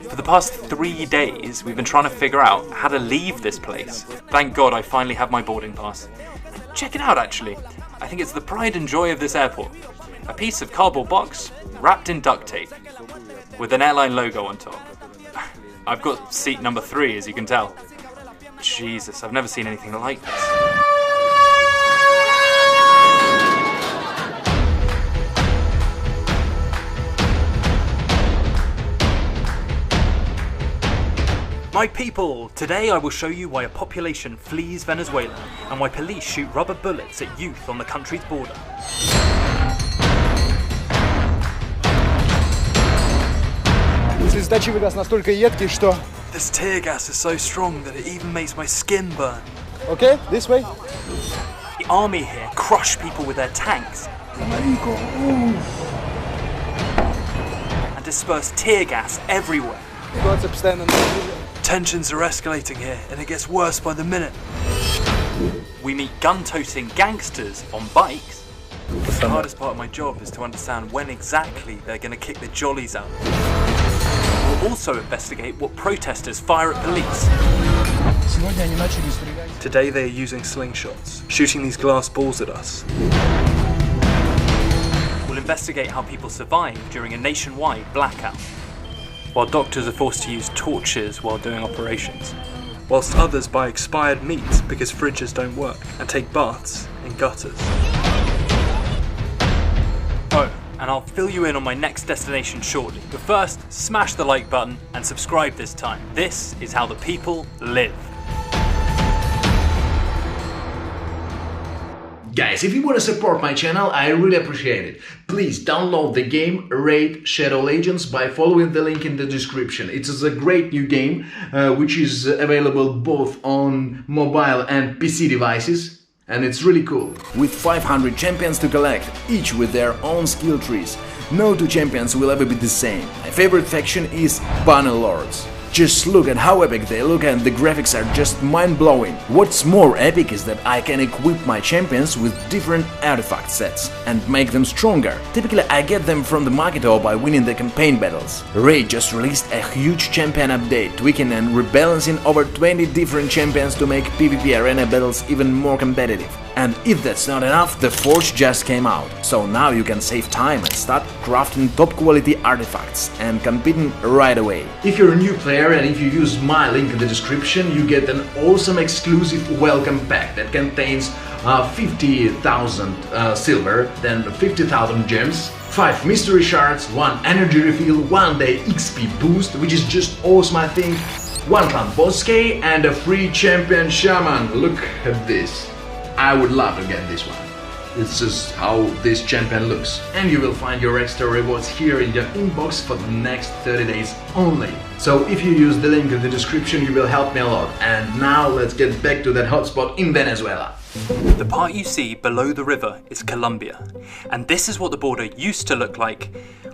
For the past 3 days, we've been trying to figure out how to leave this place. Thank God I finally have my boarding pass. Check it out, actually. I think it's the pride and joy of this airport. A piece of cardboard box wrapped in duct tape with an airline logo on top. I've got seat number 3, as you can tell. Jesus, I've never seen anything like this. My people, today I will show you why a population flees Venezuela and why police shoot rubber bullets at youth on the country's border. Слезоточивый газ настолько едкий, что... This tear gas is so strong that it even makes my skin burn. Okay, this way. The army here crush people with their tanks and disperse tear gas everywhere. Ситуация постоянно напряжена. Tensions are escalating here, and it gets worse by the minute. We meet gun-toting gangsters on bikes. The hardest part of my job is to understand when exactly they're going to kick the jollies out. We'll also investigate what protesters fire at police. Today they are using slingshots, shooting these glass balls at us. We'll investigate how people survive during a nationwide blackout, while doctors are forced to use torches while doing operations, whilst others buy expired meat because fridges don't work and take baths in gutters. Oh, and I'll fill you in on my next destination shortly, but first, smash the like button and subscribe this time. This is how the people live. Guys, if you want to support my channel, I really appreciate it. Please download the game Raid Shadow Legends by following the link in the description. It is a great new game, which is available both on mobile and PC devices. And it's really cool. With 500 champions to collect, each with their own skill trees. No two champions will ever be the same. My favorite faction is Bannerlords. Just look at how epic they look, and the graphics are just mind-blowing. What's more epic is that I can equip my champions with different artifact sets and make them stronger. Typically I get them from the market or by winning the campaign battles. Raid just released a huge champion update, tweaking and rebalancing over 20 different champions to make PvP arena battles even more competitive. And if that's not enough, the Forge just came out, so now you can save time and start crafting top quality artifacts and competing right away. If you're a new player and if you use my link in the description, you get an awesome exclusive welcome pack that contains 50,000 silver, then 50,000 gems, 5 mystery shards, 1 energy refill, 1 day XP boost, which is just awesome I think, 1 clan bosque and a free champion shaman. Look at this. I would love to get this one. This is how this champion looks. And you will find your extra rewards here in your inbox for the next 30 days only. So if you use the link in the description, you will help me a lot. And now let's get back to that hotspot in Venezuela. The part you see below the river is Colombia. And this is what the border used to look like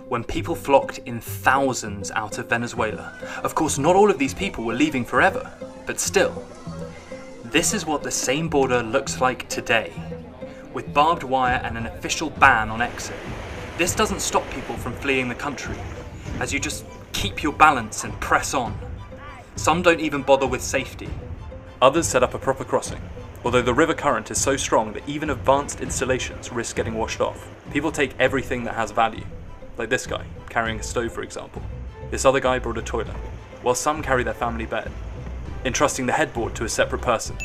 when people flocked in thousands out of Venezuela. Of course, not all of these people were leaving forever, but still. This is what the same border looks like today, with barbed wire and an official ban on exit. This doesn't stop people from fleeing the country, as you just keep your balance and press on. Some don't even bother with safety. Others set up a proper crossing, although the river current is so strong that even advanced installations risk getting washed off. People take everything that has value, like this guy, carrying a stove for example. This other guy brought a toilet, while some carry their family bed, entrusting the headboard to a separate person.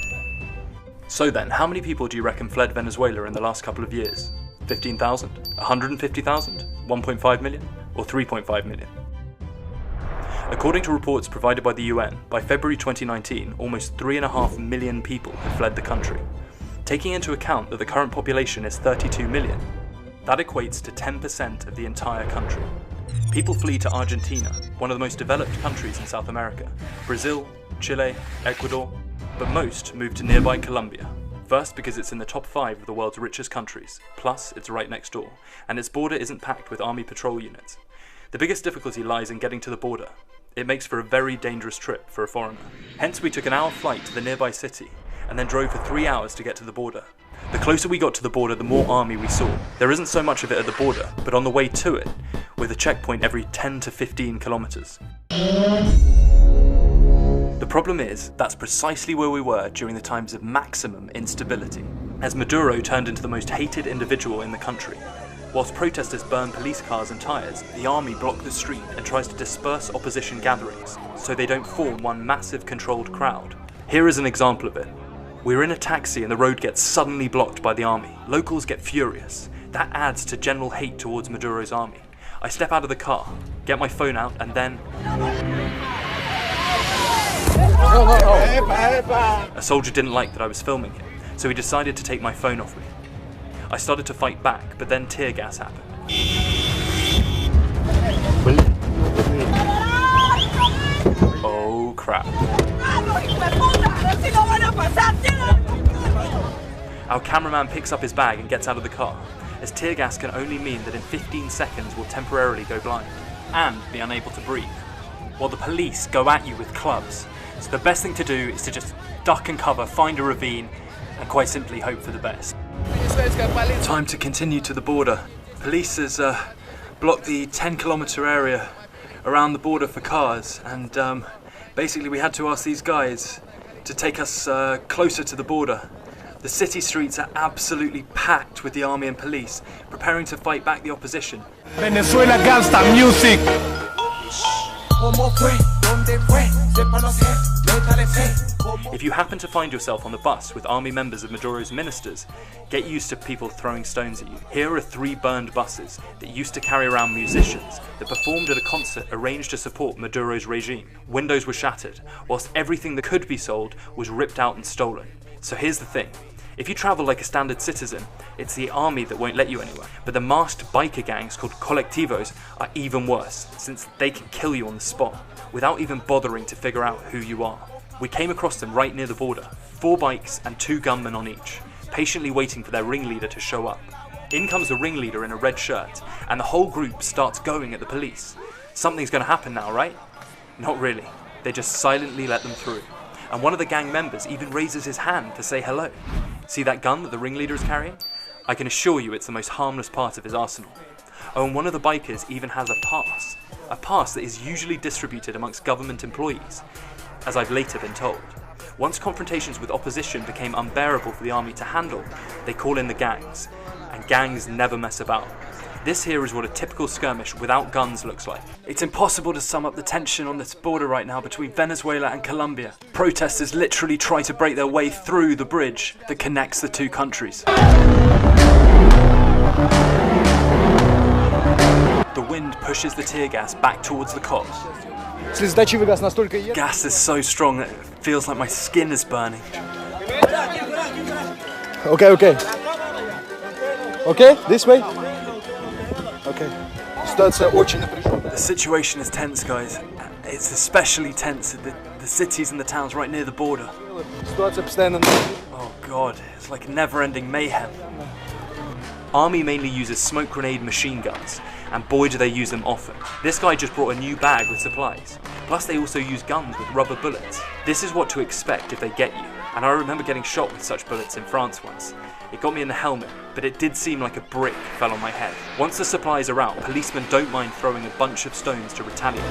So then, how many people do you reckon fled Venezuela in the last couple of years? 15,000? 150,000? 1.5 million? Or 3.5 million? According to reports provided by the UN, by February 2019, almost 3.5 million people had fled the country. Taking into account that the current population is 32 million, that equates to 10% of the entire country. People flee to Argentina, one of the most developed countries in South America, Brazil, Chile, Ecuador, but most move to nearby Colombia. First because it's in the top 5 of the world's richest countries, plus it's right next door, and its border isn't packed with army patrol units. The biggest difficulty lies in getting to the border. It makes for a very dangerous trip for a foreigner. Hence we took an hour flight to the nearby city, and then drove for 3 hours to get to the border. The closer we got to the border, the more army we saw. There isn't so much of it at the border, but on the way to it, we're with a checkpoint every 10 to 15 kilometers. The problem is, that's precisely where we were during the times of maximum instability, as Maduro turned into the most hated individual in the country. Whilst protesters burn police cars and tyres, the army block the street and tries to disperse opposition gatherings, so they don't form one massive controlled crowd. Here is an example of it. We're in a taxi and the road gets suddenly blocked by the army. Locals get furious. That adds to general hate towards Maduro's army. I step out of the car, get my phone out, and then... A soldier didn't like that I was filming him, so he decided to take my phone off me. I started to fight back, but then tear gas happened. Oh crap. Our cameraman picks up his bag and gets out of the car, as tear gas can only mean that in 15 seconds we'll temporarily go blind and be unable to breathe, while the police go at you with clubs. So the best thing to do is to just duck and cover, find a ravine, and quite simply hope for the best. Time to continue to the border. Police has blocked the 10-kilometer area around the border for cars, and basically we had to ask these guys to take us closer to the border. The city streets are absolutely packed with the army and police, preparing to fight back the opposition. Venezuela gangsta music. If you happen to find yourself on the bus with army members of Maduro's ministers, get used to people throwing stones at you. Here are 3 burned buses that used to carry around musicians that performed at a concert arranged to support Maduro's regime. Windows were shattered, whilst everything that could be sold was ripped out and stolen. So here's the thing. If you travel like a standard citizen, it's the army that won't let you anywhere. But the masked biker gangs called colectivos are even worse, since they can kill you on the spot, without even bothering to figure out who you are. We came across them right near the border, 4 bikes and 2 gunmen on each, patiently waiting for their ringleader to show up. In comes the ringleader in a red shirt, and the whole group starts going at the police. Something's gonna happen now, right? Not really. They just silently let them through. And one of the gang members even raises his hand to say hello. See that gun that the ringleader is carrying? I can assure you it's the most harmless part of his arsenal. Oh, and one of the bikers even has a pass that is usually distributed amongst government employees, as I've later been told. Once confrontations with opposition became unbearable for the army to handle, they call in the gangs, and gangs never mess about. This here is what a typical skirmish without guns looks like. It's impossible to sum up the tension on this border right now between Venezuela and Colombia. Protesters literally try to break their way through the bridge that connects the 2 countries. The wind pushes the tear gas back towards the cops. Слезоточивый газ настолько едкий. Gas is so strong that it feels like my skin is burning. Okay. Okay, this way. Okay. Ситуация очень напряженная. The situation is tense, guys. It's especially tense at the cities and the towns right near the border. Ситуация постоянно напряженная. Oh god, it's like never-ending mayhem. Army mainly uses smoke grenade machine guns, and boy do they use them often. This guy just brought a new bag with supplies. Plus they also use guns with rubber bullets. This is what to expect if they get you, and I remember getting shot with such bullets in France once. It got me in the helmet, but it did seem like a brick fell on my head. Once the supplies are out, policemen don't mind throwing a bunch of stones to retaliate.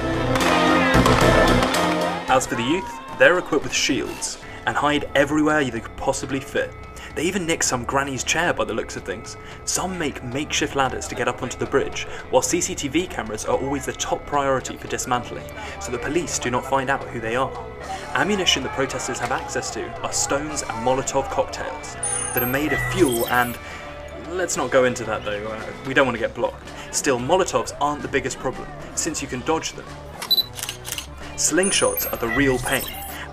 As for the youth, they're equipped with shields, and hide everywhere they could possibly fit. They even nick some granny's chair by the looks of things. Some make makeshift ladders to get up onto the bridge, while CCTV cameras are always the top priority for dismantling, so the police do not find out who they are. Ammunition that protesters have access to are stones and Molotov cocktails that are made of fuel and... let's not go into that though, we don't want to get blocked. Still, Molotovs aren't the biggest problem, since you can dodge them. Slingshots are the real pain.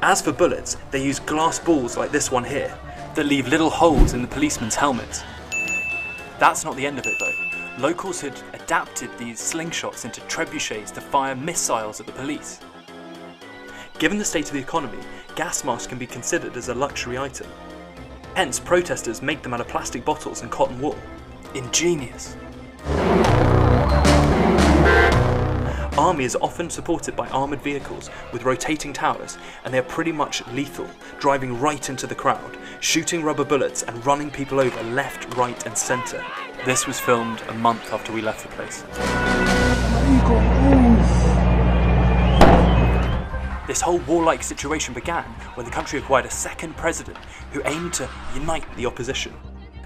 As for bullets, they use glass balls like this one here, that leave little holes in the policemen's helmets. That's not the end of it though. Locals had adapted these slingshots into trebuchets to fire missiles at the police. Given the state of the economy, gas masks can be considered as a luxury item. Hence, protesters make them out of plastic bottles and cotton wool. Ingenious. Army is often supported by armoured vehicles with rotating towers, and they are pretty much lethal, driving right into the crowd, shooting rubber bullets and running people over left, right and centre. This was filmed a month after we left the place. This whole warlike situation began when the country acquired a second president who aimed to unite the opposition.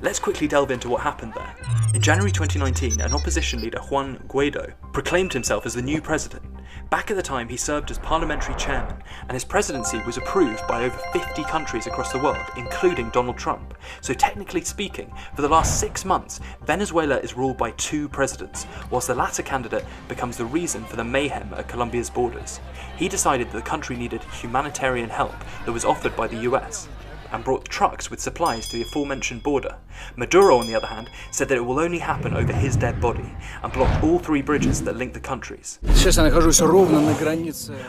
Let's quickly delve into what happened there. In January 2019, an opposition leader, Juan Guaido, proclaimed himself as the new president. Back at the time, he served as parliamentary chairman, and his presidency was approved by over 50 countries across the world, including Donald Trump. So technically speaking, for the last 6 months, Venezuela is ruled by 2 presidents, whilst the latter candidate becomes the reason for the mayhem at Colombia's borders. He decided that the country needed humanitarian help that was offered by the US, and brought trucks with supplies to the aforementioned border. Maduro, on the other hand, said that it will only happen over his dead body, and blocked all 3 bridges that link the countries.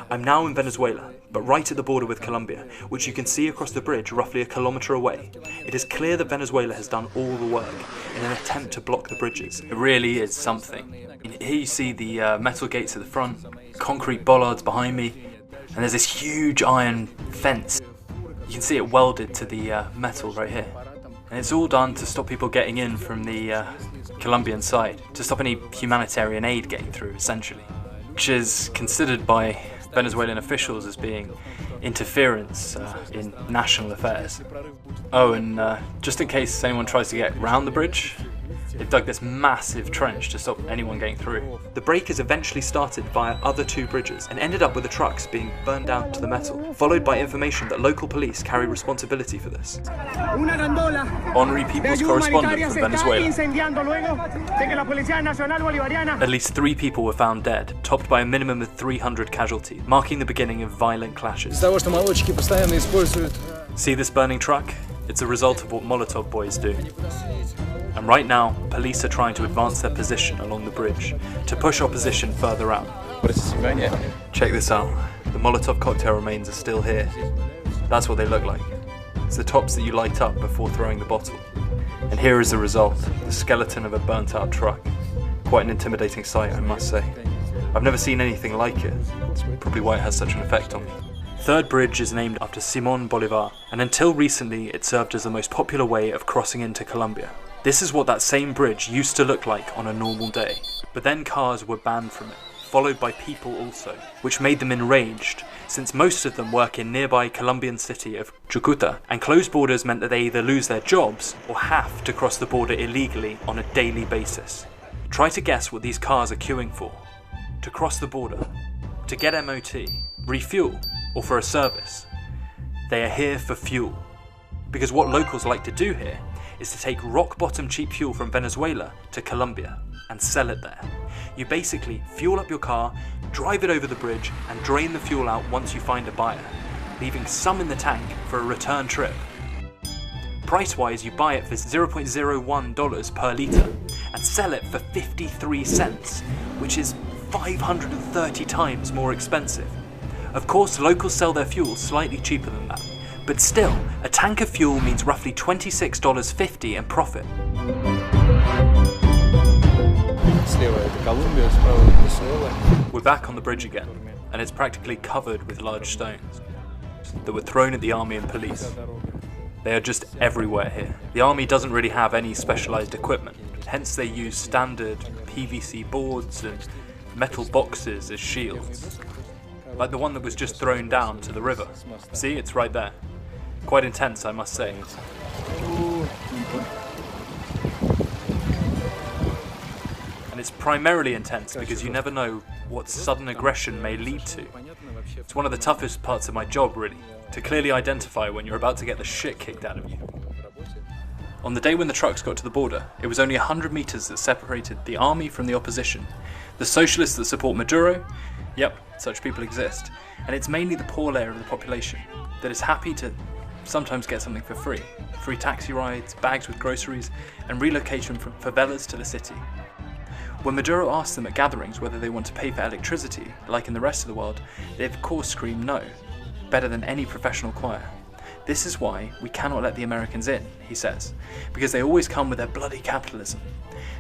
I'm now in Venezuela, but right at the border with Colombia, which you can see across the bridge roughly a kilometre away. It is clear that Venezuela has done all the work in an attempt to block the bridges. It really is something. Here you see the metal gates at the front, concrete bollards behind me, and there's this huge iron fence. You can see it welded to the metal right here. And it's all done to stop people getting in from the Colombian side, to stop any humanitarian aid getting through, essentially. Which is considered by Venezuelan officials as being interference in national affairs. Oh, and just in case anyone tries to get round the bridge, they've dug this massive trench to stop anyone getting through. The breakers eventually started via other 2 bridges and ended up with the trucks being burned down to the metal, followed by information that local police carry responsibility for this. Honorary People's Correspondent from Venezuela. At least 3 people were found dead, topped by a minimum of 300 casualties, marking the beginning of violent clashes. See this burning truck? It's a result of what Molotov boys do. And right now, police are trying to advance their position along the bridge to push opposition further out. Check this out. The Molotov cocktail remains are still here. That's what they look like. It's the tops that you light up before throwing the bottle. And here is the result, the skeleton of a burnt out truck. Quite an intimidating sight, I must say. I've never seen anything like it. It's probably why it has such an effect on me. Third Bridge is named after Simón Bolívar, and until recently it served as the most popular way of crossing into Colombia. This is what that same bridge used to look like on a normal day. But then cars were banned from it, followed by people also, which made them enraged, since most of them work in nearby Colombian city of Cúcuta, and closed borders meant that they either lose their jobs or have to cross the border illegally on a daily basis. Try to guess what these cars are queuing for. To cross the border, to get MOT, refuel, or for a service. They are here for fuel. Because what locals like to do here is to take rock-bottom cheap fuel from Venezuela to Colombia and sell it there. You basically fuel up your car, drive it over the bridge, and drain the fuel out once you find a buyer, leaving some in the tank for a return trip. Price-wise, you buy it for $0.01 per litre and sell it for 53 cents, which is 530 times more expensive. Of course, locals sell their fuel slightly cheaper than that, but still, a tank of fuel means roughly $26.50 in profit. We're back on the bridge again, and it's practically covered with large stones that were thrown at the army and police. They are just everywhere here. The army doesn't really have any specialised equipment, hence they use standard PVC boards and metal boxes as shields. Like the one that was just thrown down to the river. See, it's right there. Quite intense, I must say. And it's primarily intense because you never know what sudden aggression may lead to. It's one of the toughest parts of my job, really, to clearly identify when you're about to get the shit kicked out of you. On the day when the trucks got to the border, it was only 100 meters that separated the army from the opposition. The socialists that support Maduro, yep, such people exist, and it's mainly the poor layer of the population that is happy to sometimes get something for free. Free taxi rides, bags with groceries, and relocation from favelas to the city. When Maduro asks them at gatherings whether they want to pay for electricity, like in the rest of the world, they of course scream no, better than any professional choir. This is why we cannot let the Americans in, he says, because they always come with their bloody capitalism.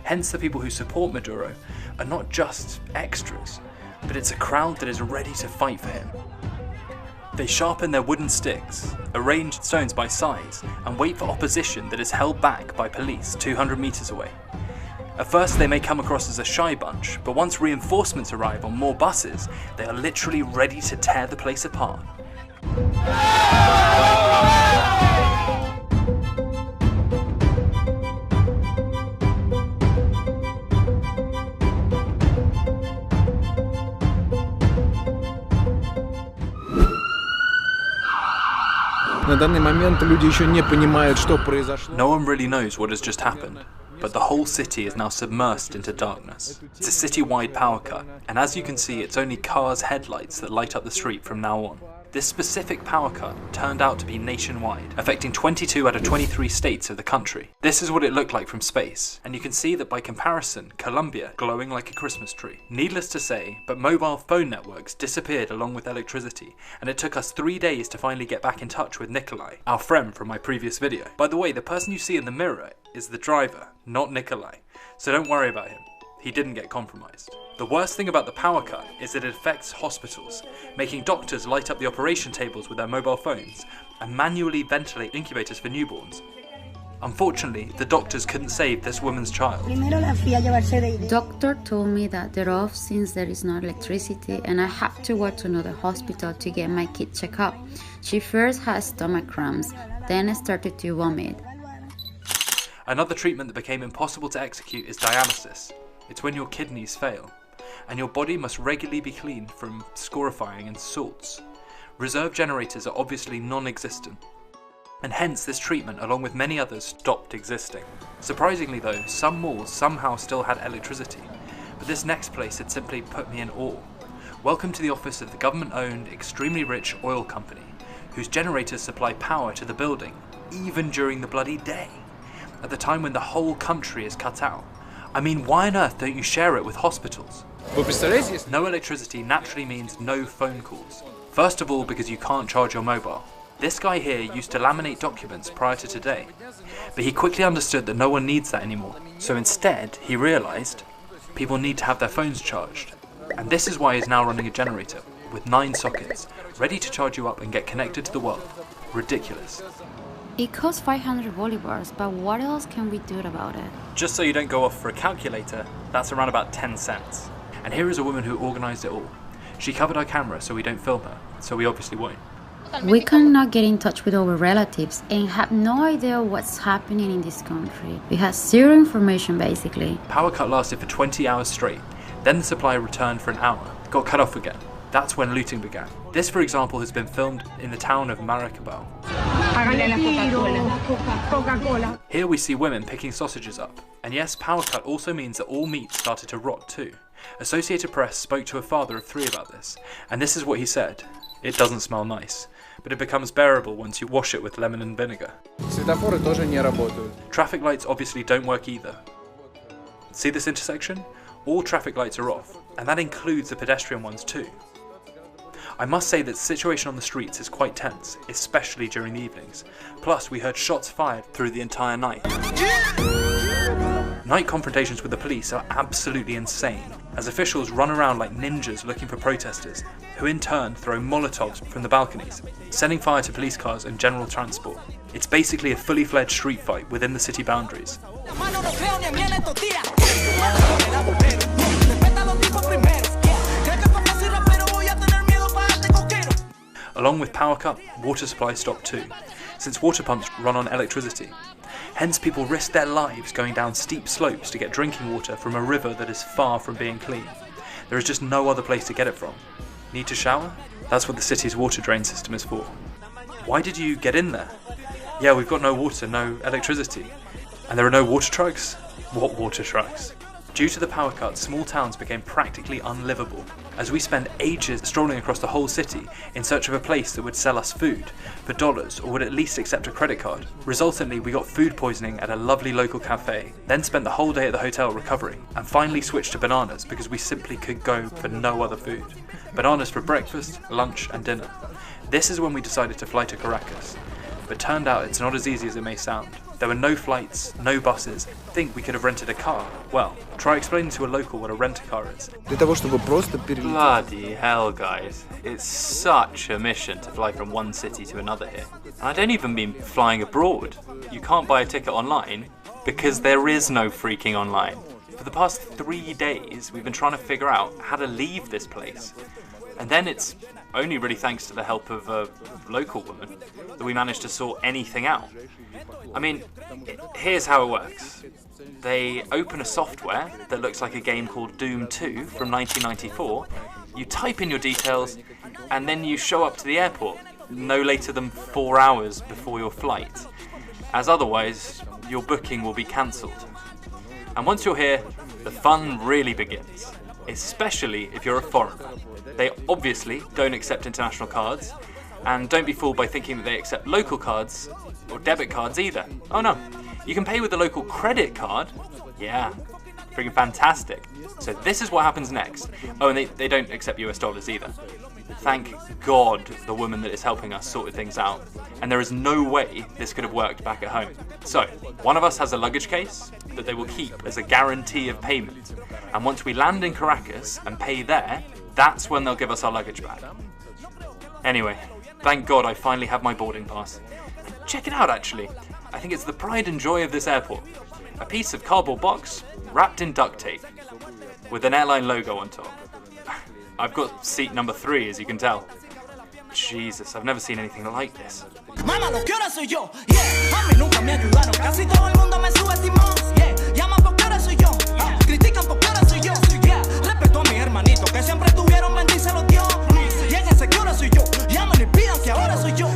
Hence the people who support Maduro are not just extras, but it's a crowd that is ready to fight for him. They sharpen their wooden sticks, arrange stones by size, and wait for opposition that is held back by police 200 meters away. At first they may come across as a shy bunch, but once reinforcements arrive on more buses, they are literally ready to tear the place apart. На данный момент люди еще не понимают, что произошло. No one really knows what has just happened, but the whole city is now submersed into darkness. It's a city-wide power cut, and as you can see, it's only cars' headlights that light up the street from now on. This specific power cut turned out to be nationwide, affecting 22 out of 23 states of the country. This is what it looked like from space, and you can see that by comparison, Colombia glowing like a Christmas tree. Needless to say, but mobile phone networks disappeared along with electricity, and it took us 3 days to finally get back in touch with Nikolai, our friend from my previous video. By the way, the person you see in the mirror is the driver, not Nikolai, so don't worry about him. He didn't get compromised. The worst thing about the power cut is that it affects hospitals, making doctors light up the operation tables with their mobile phones and manually ventilate incubators for newborns. Unfortunately, the doctors couldn't save this woman's child. Doctor told me that they're off since there is no electricity and I have to go to another hospital to get my kid checked up. She first had stomach cramps, then started to vomit. Another treatment that became impossible to execute is dialysis. It's when your kidneys fail, and your body must regularly be cleaned from scorifying and salts. Reserve generators are obviously non-existent, and hence this treatment, along with many others, stopped existing. Surprisingly though, some malls somehow still had electricity, but this next place had simply put me in awe. Welcome to the office of the government-owned, extremely rich oil company, whose generators supply power to the building, even during the bloody day, at the time when the whole country is cut out. I mean, why on earth don't you share it with hospitals? No electricity naturally means no phone calls. First of all, because you can't charge your mobile. This guy here used to laminate documents prior to today, but he quickly understood that no one needs that anymore. So instead, he realized people need to have their phones charged. And this is why he's now running a generator with 9 sockets, ready to charge you up and get connected to the world. Ridiculous. It costs 500 bolivars, but what else can we do about it? Just so you don't go off for a calculator, that's around about 10 cents. And here is a woman who organised it all. She covered our camera so we don't film her, so we obviously won't. We cannot get in touch with our relatives and have no idea what's happening in this country. We have zero information basically. Power cut lasted for 20 hours straight, then the supply returned for an hour, got cut off again. That's when looting began. This, for example, has been filmed in the town of Maracaibo. Here we see women picking sausages up. And yes, power cut also means that all meat started to rot too. Associated Press spoke to a father of 3 about this, and this is what he said. It doesn't smell nice, but it becomes bearable once you wash it with lemon and vinegar. Светофоры тоже не работают. Traffic lights obviously don't work either. See this intersection? All traffic lights are off, and that includes the pedestrian ones too. I must say that the situation on the streets is quite tense, especially during the evenings. Plus, we heard shots fired through the entire night. Night confrontations with the police are absolutely insane, as officials run around like ninjas looking for protesters, who in turn throw Molotovs from the balconies, setting fire to police cars and general transport. It's basically a fully fledged street fight within the city boundaries. Along with power cut, water supply stopped too, since water pumps run on electricity. Hence people risk their lives going down steep slopes to get drinking water from a river that is far from being clean. There is just no other place to get it from. Need to shower? That's what the city's water drain system is for. Why did you get in there? Yeah, we've got no water, no electricity. And there are no water trucks? What water trucks? Due to the power cuts, small towns became practically unlivable, as we spent ages strolling across the whole city in search of a place that would sell us food for dollars or would at least accept a credit card. Resultantly, we got food poisoning at a lovely local cafe, then spent the whole day at the hotel recovering, and finally switched to bananas because we simply could go for no other food. Bananas for breakfast, lunch and dinner. This is when we decided to fly to Caracas, but turned out it's not as easy as it may sound. There were no flights, no buses. Think we could have rented a car. Well, try explaining to a local what a rent-a-car is. Для того, чтобы просто перелететь. Bloody hell, guys. It's such a mission to fly from one city to another here. And I don't even mean flying abroad. You can't buy a ticket online because there is no freaking online. For the past 3 days, we've been trying to figure out how to leave this place. And then it's only really thanks to the help of a local woman that we managed to sort anything out. I mean, here's how it works. They open a software that looks like a game called Doom 2 from 1994. You type in your details, and then you show up to the airport no later than 4 hours before your flight, as otherwise your booking will be cancelled. And once you're here, the fun really begins, especially if you're a foreigner. They obviously don't accept international cards, and don't be fooled by thinking that they accept local cards or debit cards either. Oh no, you can pay with the local credit card. Yeah, freaking fantastic. So this is what happens next. Oh, and they don't accept US dollars either. Thank God the woman that is helping us sorted things out, and there is no way this could have worked back at home. So, one of us has a luggage case that they will keep as a guarantee of payment, and once we land in Caracas and pay there, that's when they'll give us our luggage back. Anyway, thank God I finally have my boarding pass. Check it out actually, I think it's the pride and joy of this airport. A piece of cardboard box wrapped in duct tape, with an airline logo on top. I've got seat number 3, as you can tell. Jesus, I've never seen anything like this. Mamá, lo que ahora soy yo, yeah. A mí nunca me ayudaron, casi todo el mundo me subestimó, yeah. Llaman porque ahora soy yo, critican porque ahora soy yo, yeah. Respeto a mi hermanito que siempre tuvieron, bendícelos Dios. Lléguense que ahora soy yo, llaman y pidan que ahora soy yo.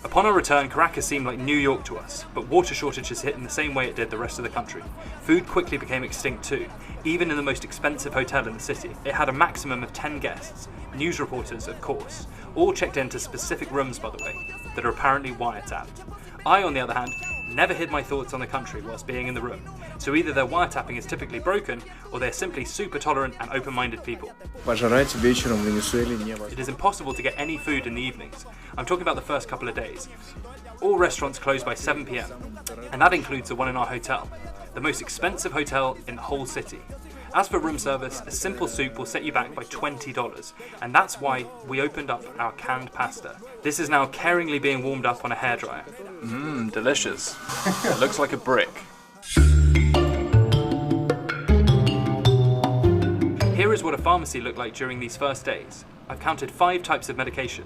Upon our return, Caracas seemed like New York to us, but water shortages hit in the same way it did the rest of the country. Food quickly became extinct too, even in the most expensive hotel in the city. It had a maximum of 10 guests, news reporters of course, all checked into specific rooms by the way, that are apparently wiretapped. I, on the other hand, never hid my thoughts on the country whilst being in the room, so either their wiretapping is typically broken, or they're simply super tolerant and open-minded people. Пожрать вечером в Венесуэле невозможно. It is impossible to get any food in the evenings. I'm talking about the first couple of days. All restaurants close by 7 PM, and that includes the one in our hotel, the most expensive hotel in the whole city. As for room service, a simple soup will set you back by $20, and that's why we opened up our canned pasta. This is now caringly being warmed up on a hairdryer. Mmm, delicious. It looks like a brick. Here is what a pharmacy looked like during these first days. I've counted 5 types of medication,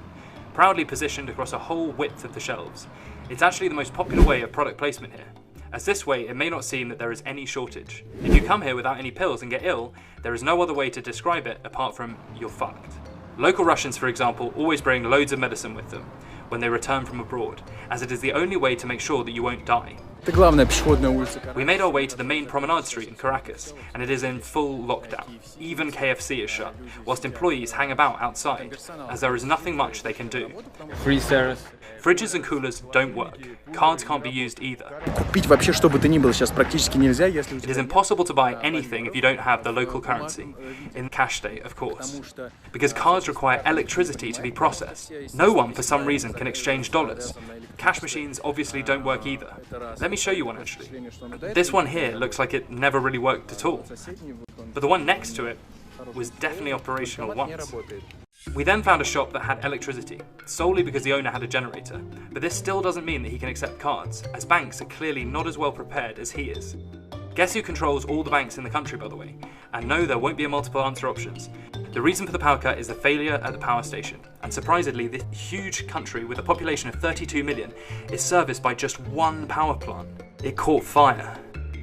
proudly positioned across a whole width of the shelves. It's actually the most popular way of product placement here, as this way it may not seem that there is any shortage. If you come here without any pills and get ill, there is no other way to describe it apart from you're fucked. Local Russians, for example, always bring loads of medicine with them when they return from abroad, as it is the only way to make sure that you won't die. Это главная пешеходная улица. We made our way to the main promenade street in Caracas, and it is in full lockdown. Even KFC is shut, whilst employees hang about outside, as there is nothing much they can do. Free service. Fridges and coolers don't work. Cards can't be used either. Купить вообще что бы то ни было сейчас практически нельзя, если у It тебя... is impossible to buy anything if you don't have the local currency, in cash state of course, because cards require electricity to be processed. No one for some reason can exchange dollars. Cash machines obviously don't work either. Let me show you one actually. This one here looks like it never really worked at all, but the one next to it was definitely operational once. We then found a shop that had electricity, solely because the owner had a generator, but this still doesn't mean that he can accept cards, as banks are clearly not as well prepared as he is. Guess who controls all the banks in the country, by the way? And no, there won't be a multiple answer options. The reason for the power cut is the failure at the power station, and surprisingly, this huge country with a population of 32 million is serviced by just one power plant. It caught fire.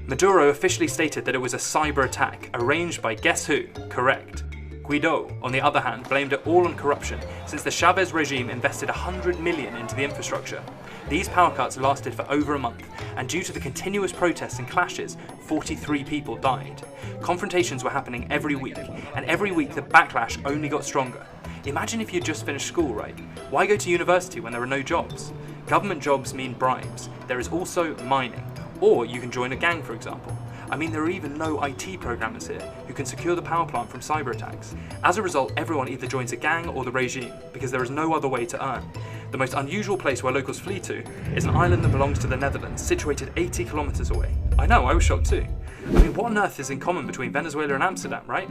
Maduro officially stated that it was a cyber attack arranged by guess who? Correct. Guaido, on the other hand, blamed it all on corruption, since the Chavez regime invested 100 million into the infrastructure. These power cuts lasted for over a month, and due to the continuous protests and clashes, 43 people died. Confrontations were happening every week, and every week the backlash only got stronger. Imagine if you'd just finished school, right? Why go to university when there are no jobs? Government jobs mean bribes. There is also mining, or you can join a gang, for example. I mean, there are even no IT programmers here who can secure the power plant from cyber attacks. As a result, everyone either joins a gang or the regime, because there is no other way to earn. The most unusual place where locals flee to is an island that belongs to the Netherlands, situated 80 kilometers away. I know, I was shocked too. I mean, what on earth is in common between Venezuela and Amsterdam, right?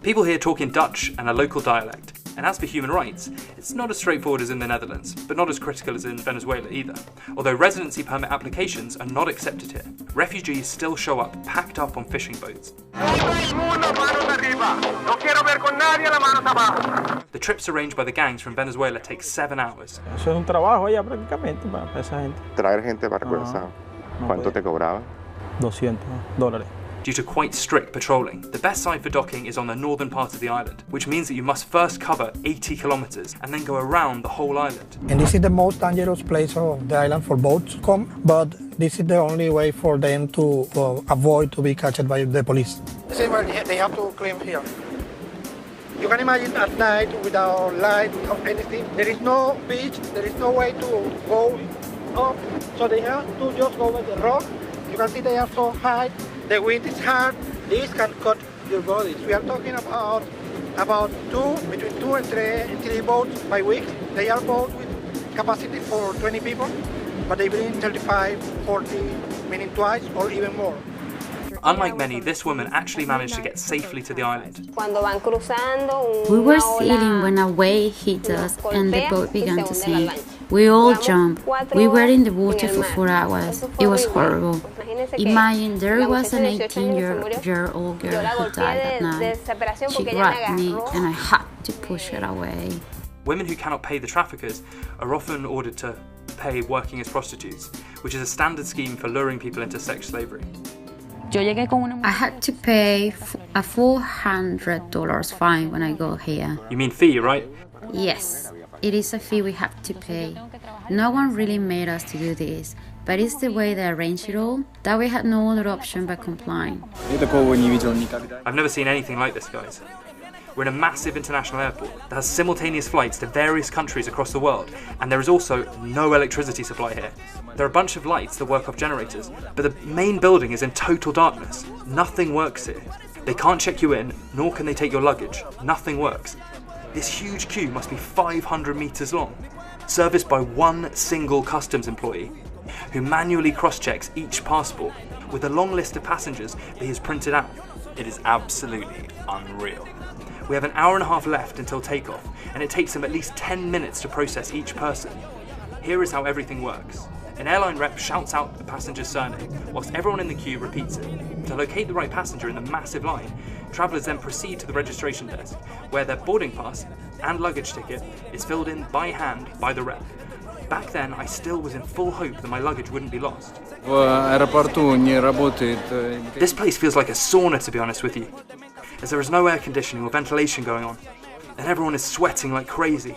People here talk in Dutch and a local dialect. And as for human rights, it's not as straightforward as in the Netherlands, but not as critical as in Venezuela either. Although residency permit applications are not accepted here, refugees still show up packed up on fishing boats. The trips arranged by the gangs from Venezuela take 7 hours. Eso es un trabajo allá prácticamente para esa gente. Traer gente para Curazao. ¿Cuánto te cobraban? $200. Due to quite strict patrolling, the best site for docking is on the northern part of the island, which means that you must first cover 80 kilometers and then go around the whole island. And this is the most dangerous place of the island for boats to come, but this is the only way for them to avoid to be caught by the police. See where they have to climb here. You can imagine at night without light, without anything. There is no beach, there is no way to go up, so they have to just go over the rock. You can see they are so high. The wind is hard. This can cut your bodies. We are talking about between 2 and 3 boats by week. They are boats with capacity for 20 people, but they bring 35, 40, meaning twice or even more. Unlike many, this woman actually managed to get safely to the island. We were sailing when a wave hit us and the boat began to sink. We all jumped. We were in the water for 4 hours. It was horrible. Imagine there was an 18-year-old girl who died at night. She grabbed me and I had to push her away. Women who cannot pay the traffickers are often ordered to pay working as prostitutes, which is a standard scheme for luring people into sex slavery. I had to pay a $400 fine when I got here. You mean fee, right? Yes, it is a fee we have to pay. No one really made us to do this, but it's the way they arranged it all that we had no other option but complying. I've never seen anything like this, guys. We're in a massive international airport that has simultaneous flights to various countries across the world, and there is also no electricity supply here. There are a bunch of lights that work off generators, but the main building is in total darkness. Nothing works here. They can't check you in, nor can they take your luggage. Nothing works. This huge queue must be 500 meters long, serviced by one single customs employee, who manually cross-checks each passport with a long list of passengers that he has printed out. It is absolutely unreal. We have an hour and a half left until takeoff, and it takes them at least 10 minutes to process each person. Here is how everything works. An airline rep shouts out the passenger's surname, whilst everyone in the queue repeats it. To locate the right passenger in the massive line, travellers then proceed to the registration desk, where their boarding pass and luggage ticket is filled in by hand by the rep. Back then, I still was in full hope that my luggage wouldn't be lost. This place feels like a sauna, to be honest with you, as there is no air conditioning or ventilation going on, and everyone is sweating like crazy.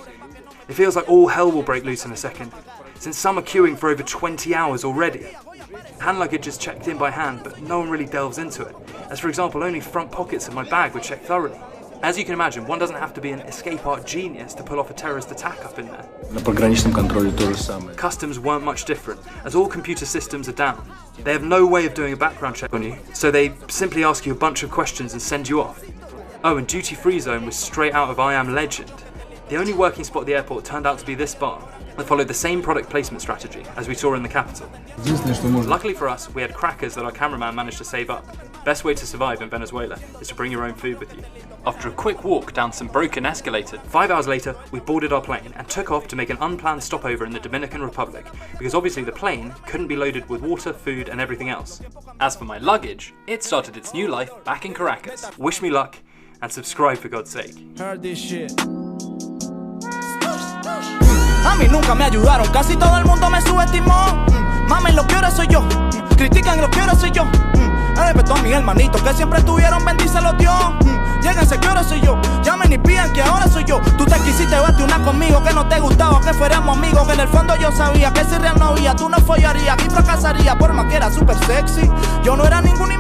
It feels like all hell will break loose in a second, since some are queuing for over 20 hours already. Hand luggage is checked in by hand, but no one really delves into it, as for example only front pockets of my bag were checked thoroughly. As you can imagine, one doesn't have to be an escape art genius to pull off a terrorist attack up in there. Customs weren't much different, as all computer systems are down. They have no way of doing a background check on you, so they simply ask you a bunch of questions and send you off. Oh, and duty-free zone was straight out of I Am Legend. The only working spot at the airport turned out to be this bar, that followed the same product placement strategy as we saw in the capital. Luckily for us, we had crackers that our cameraman managed to save up. Best way to survive in Venezuela is to bring your own food with you. After a quick walk down some broken escalators, 5 hours later we boarded our plane and took off to make an unplanned stopover in the Dominican Republic, because obviously the plane couldn't be loaded with water, food and everything else. As for my luggage, it started its new life back in Caracas. Wish me luck and subscribe for God's sake. Heard this shit. A mí nunca me ayudaron, casi todo el mundo me subestimó. Mamen, lo peor soy yo. Critican, lo peor soy yo. Respeto a mis hermanitos que siempre estuvieron, bendícelos Dios. Lléguense que ahora soy yo. Llamen y pidan que ahora soy yo. Tú te quisiste verte una conmigo que no te gustaba que fuéramos amigos. Que en el fondo yo sabía que si real no había, tú no follarías y fracasarías por más que era súper sexy. Yo no era ningún